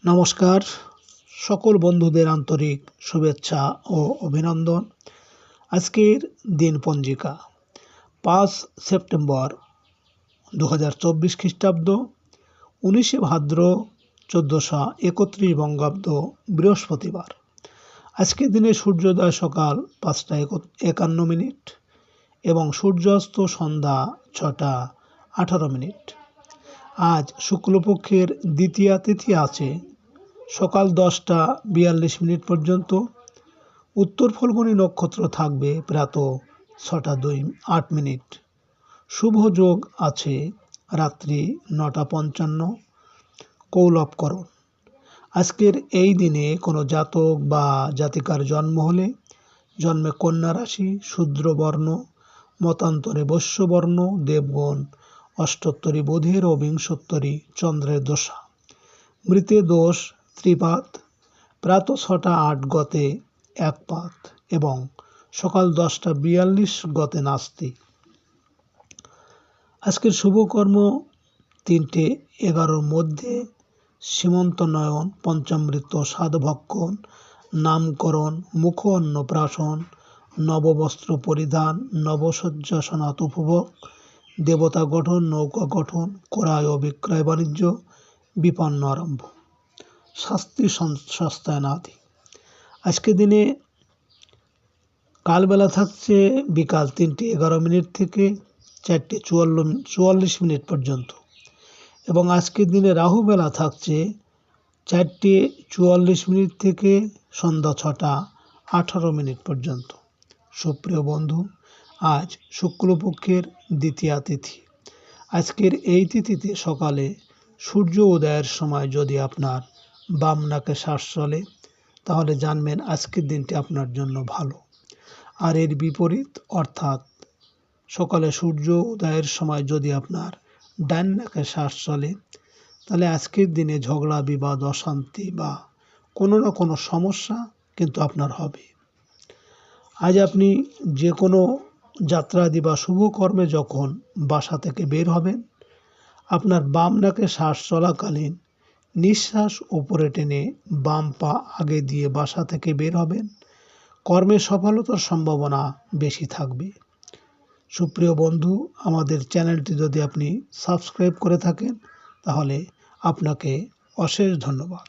নমস্কার, সকল বন্ধুদের আন্তরিক শুভেচ্ছা ও অভিনন্দন। আজকের দিন পঞ্জিকা 5 সেপ্টেম্বর 2024 খ্রিস্টাব্দ, 19 ভাদ্র 1431 বঙ্গাব্দ, বৃহস্পতিবার। আজকের দিনে সূর্যোদয় সকাল 5:51 এবং সূর্যাস্ত সন্ধ্যা 6:18। আজ শুক্লপক্ষের দ্বিতীয়া তিথি আছে সকাল 10:42 পর্যন্ত। উত্তর ফল্গুনী নক্ষত্র থাকবে প্রাত 6:08। শুভ যোগ আছে রাত্রি 9:55 কৌলবকরণ। আজকের এই দিনে কোনো জাতক বা জাতিকার জন্ম হলে জন্মে কন্যা রাশি, শূদ্রবর্ণ, মতান্তরে বৈশ্যবর্ণ, দেবগণ, অষ্টোত্তরী বুধের ও বিংশোত্তরী চন্দ্রের দশা। মৃতে দোষ ত্রিপাত, প্রাত 6:08 গতে একপাত এবং সকাল 10:42 গতে নাস্তি। আজকের শুভকর্ম 3:11 মধ্যে সীমন্ত নয়ন, পঞ্চামৃত, সাধভক্ষণ, নামকরণ, মুখ অন্নপ্রাশন, নববস্ত্র পরিধান, নবশয্যাসনাত উপভোগ, দেবতা গঠন, নৌকা গঠন, ক্রয় ও বিক্রয় বাণিজ্য, বিপন্ন আরম্ভ, শাস্তি সস্তায়নাদি। আজকের দিনে কালবেলা থাকছে বিকাল 3:11 থেকে 4:44 পর্যন্ত এবং আজকের দিনে রাহুবেলা থাকছে 4:44 থেকে সন্ধ্যা 6:18 পর্যন্ত। সুপ্রিয় বন্ধু, আজ শুক্লপক্ষের দ্বিতীয়া তিথি। আজকের এই তিথিতে সকালে সূর্য উদয়ের সময় যদি আপনার বাম নাকে শ্বাস চলে তাহলে জানবেন আজকের দিনটি আপনার জন্য ভালো। আর এর বিপরীত অর্থাৎ সকালে সূর্য উদয়ের সময় যদি আপনার ডান নাকে শ্বাস চলে তাহলে আজকের দিনে ঝগড়া, বিবাদ, অশান্তি বা কোনো না কোনো সমস্যা কিন্তু আপনার হবে। আজ আপনি যে কোনো যাত্রাদি বা শুভকর্মে যখন বাসা থেকে বের হবেন, আপনার বাম নাকে শ্বাস চলাকালীন নিঃশ্বাস উপরে টেনে বাম পা আগে দিয়ে বাসা থেকে বের হবেন। কর্মে সফলতার সম্ভাবনা বেশি থাকবে। সুপ্রিয় বন্ধু, আমাদের চ্যানেলটি যদি আপনি সাবস্ক্রাইব করে থাকেন তাহলে আপনাকে অশেষ ধন্যবাদ।